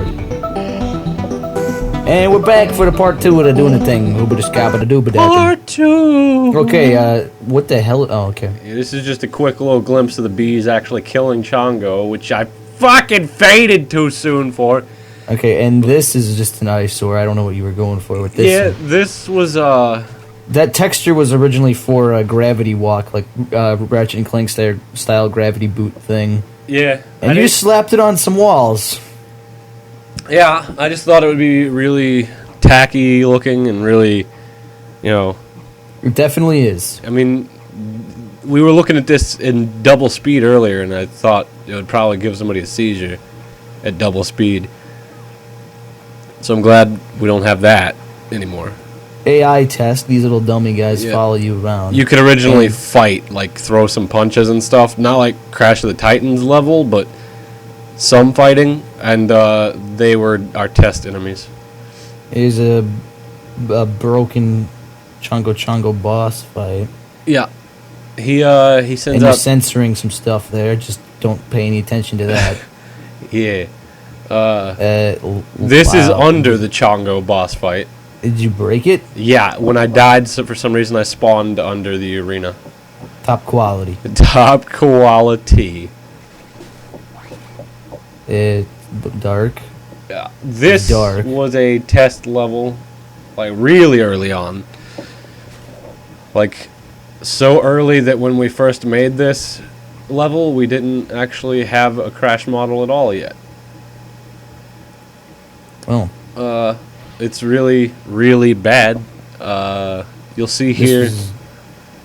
4. And we're back for the part 2 of the doing the thing. Part 2! Okay, what the hell? Oh, okay. Yeah, this is just a quick little glimpse of the bees actually killing Chongo, which I fucking faded too soon for. Okay, and this is just an eyesore. I don't know what you were going for with this. Yeah, this was, That texture was originally for a gravity walk, like Ratchet and Clank style gravity boot thing. Yeah. And you slapped it on some walls. Yeah, I just thought it would be really tacky looking and really, you know... It definitely is. I mean, we were looking at this in double speed earlier, and I thought it would probably give somebody a seizure at double speed. So I'm glad we don't have that anymore. AI test, these little dummy guys follow you around. You could originally fight, like throw some punches and stuff, not like Crash of the Titans level, but some fighting, and they were our test enemies. Here's a broken Chongo boss fight. Yeah. He sends and you're censoring some stuff there, just don't pay any attention to that. Yeah. This is under the Chongo boss fight. Did you break it? Yeah, when I died, so for some reason I spawned under the arena. Top quality. Top quality. Dark. Yeah, this was a test level, like really early on. Like, so early that when we first made this level, we didn't actually have a Crash model at all yet. Oh. It's really, really bad. You'll see here.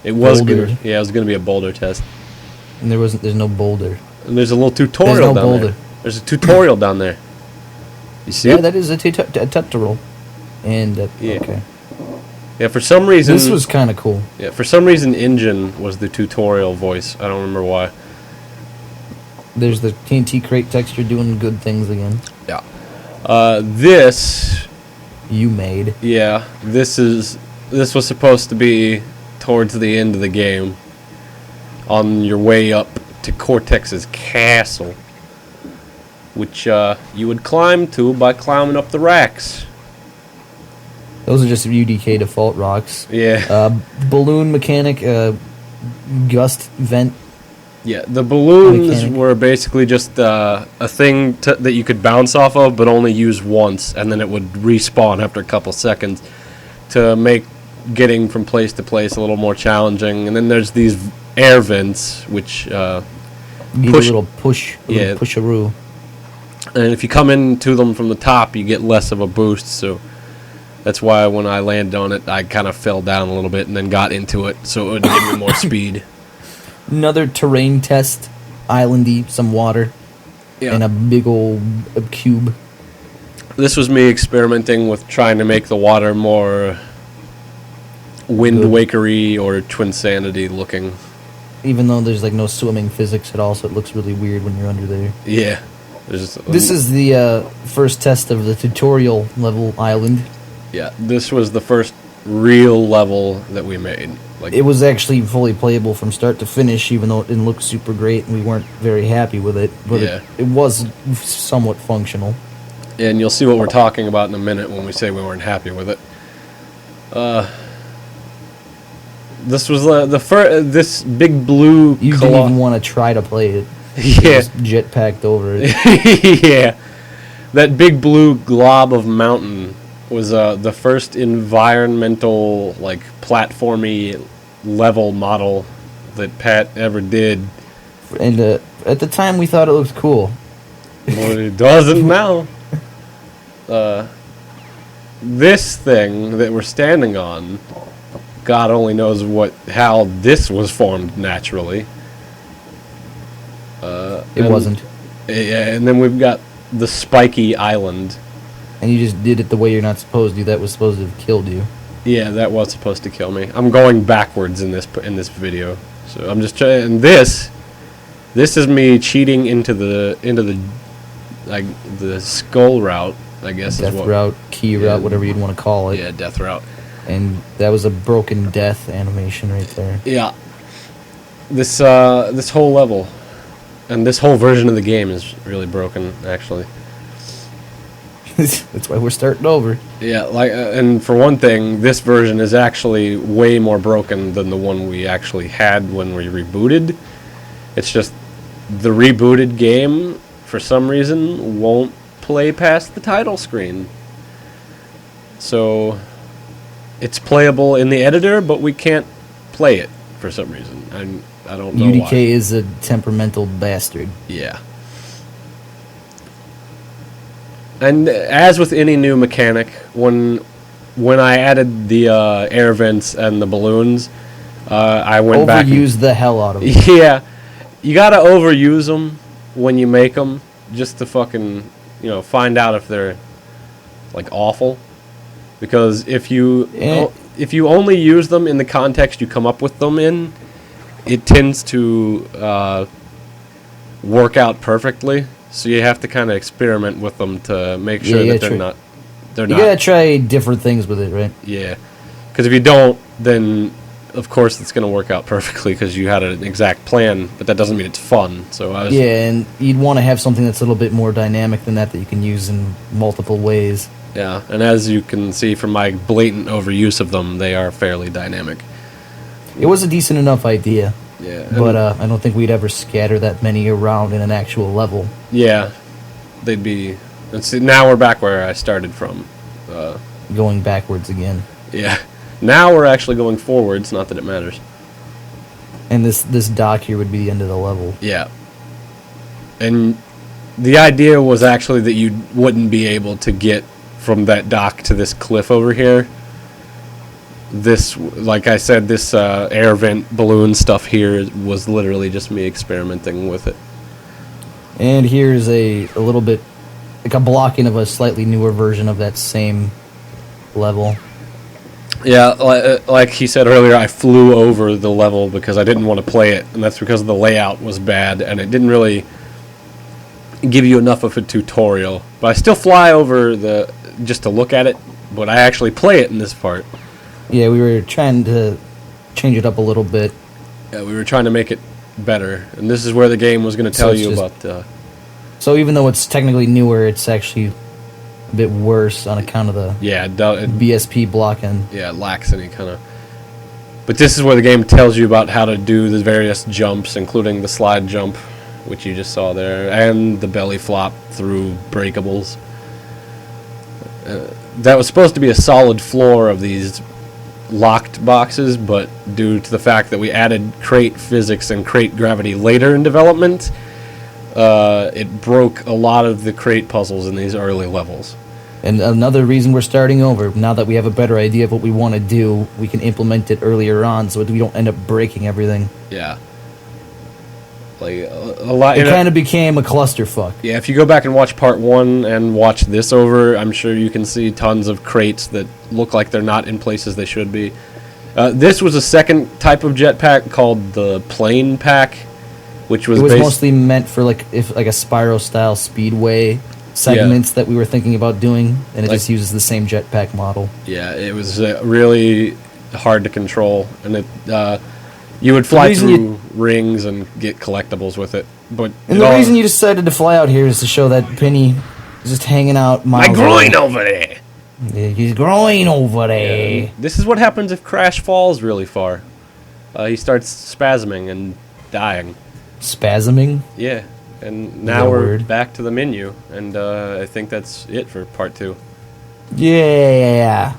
It was gonna, it was gonna be a boulder test. And there's no boulder. And there's a little tutorial down there. There's a tutorial down there. You see it? Yeah, that is a tutorial. And okay. Yeah, for some reason this was kind of cool. Yeah, for some reason Injun was the tutorial voice. I don't remember why. There's the TNT crate texture doing good things again. Yeah. This you made. Yeah, this was supposed to be towards the end of the game, on your way up to Cortex's castle, which you would climb to by climbing up the racks. Those are just UDK default rocks. Yeah. Balloon mechanic, gust vent. Yeah, the balloons were basically just a thing that you could bounce off of, but only use once, and then it would respawn after a couple seconds to make getting from place to place a little more challenging. And then there's these air vents, which need a little pusharoo. And if you come into them from the top, you get less of a boost. So that's why when I landed on it, I kind of fell down a little bit and then got into it, so it would give me more speed. Another terrain test, islandy, some water, and a big old cube. This was me experimenting with trying to make the water more Wind Wakery or Twinsanity looking. Even though there's like no swimming physics at all, so it looks really weird when you're under there. Yeah. This is the first test of the tutorial level island. Yeah, this was the first real level that we made. Like, it was actually fully playable from start to finish, even though it didn't look super great and we weren't very happy with it. But it was somewhat functional. And you'll see what we're talking about in a minute when we say we weren't happy with it. This was the first. This big blue. You didn't even want to try to play it. Yeah. Jetpacked over it. Yeah. That big blue glob of mountain was the first environmental, like, platformy level model that Pat ever did. And at the time we thought it looked cool. Well, it doesn't now. This thing that we're standing on, God only knows how this was formed naturally. It wasn't. Yeah, and then we've got the spiky island. And you just did it the way you're not supposed to. That was supposed to have killed you. Yeah, that was supposed to kill me. I'm going backwards in this video, so I'm just trying. And this is me cheating into the like the skull route, I guess. Death route, key route, whatever you'd want to call it. Yeah, death route. And that was a broken death animation right there. Yeah. This whole level, and this whole version of the game is really broken, actually. That's why we're starting over. Yeah, and for one thing, this version is actually way more broken than the one we actually had when we rebooted. It's just the rebooted game, for some reason, won't play past the title screen. So it's playable in the editor, but we can't play it for some reason. I don't know UDK why. is a temperamental bastard. Yeah. And as with any new mechanic, when I added the air vents and the balloons, I went back. Overuse the hell out of them. Yeah, you gotta overuse them when you make them, just to fucking find out if they're like awful. Because if you only use them in the context you come up with them in, it tends to work out perfectly. So you have to kind of experiment with them to make sure that they're not. You gotta try different things with it, right? Yeah, because if you don't, then of course it's gonna work out perfectly because you had an exact plan, but that doesn't mean it's fun. So and you'd want to have something that's a little bit more dynamic than that you can use in multiple ways. Yeah, and as you can see from my blatant overuse of them, they are fairly dynamic. It was a decent enough idea. Yeah, but I don't think we'd ever scatter that many around in an actual level. Yeah, they'd be. And see, now we're back where I started from. Going backwards again. Yeah, now we're actually going forwards. Not that it matters. And this dock here would be the end of the level. Yeah. And the idea was actually that you wouldn't be able to get from that dock to this cliff over here. This, like I said, this air vent balloon stuff here was literally just me experimenting with it. And here's a little bit, like a blocking of a slightly newer version of that same level. Yeah, like he said earlier, I flew over the level because I didn't want to play it, and that's because the layout was bad, and it didn't really give you enough of a tutorial. But I still fly over just to look at it, but I actually play it in this part. Yeah, we were trying to change it up a little bit. Yeah, we were trying to make it better, and this is where the game was going to tell you about... So even though it's technically newer, it's actually a bit worse on account of the BSP blocking. Yeah, it lacks any kind of... But this is where the game tells you about how to do the various jumps, including the slide jump, which you just saw there, and the belly flop through breakables. That was supposed to be a solid floor of these locked boxes, but due to the fact that we added crate physics and crate gravity later in development, it broke a lot of the crate puzzles in these early levels. And another reason we're starting over, now that we have a better idea of what we want to do, we can implement it earlier on so we don't end up breaking everything. Yeah. Like a lot. It kind of became a clusterfuck. Yeah, if you go back and watch part 1 and watch this over, I'm sure you can see tons of crates that look like they're not in places they should be. This was a second type of jetpack called the plane pack, which was mostly meant for like a Spyro style speedway segments that we were thinking about doing, and it just uses the same jetpack model. Yeah, it was really hard to control, and it. You would fly through rings and get collectibles with it. But the reason you decided to fly out here is to show that Penny is just hanging out miles my groin over there! Yeah, he's growing over there. Yeah, this is what happens if Crash falls really far. He starts spasming and dying. Spasming? Yeah. And now we're back to the menu. And I think that's it for part 2. Yeah.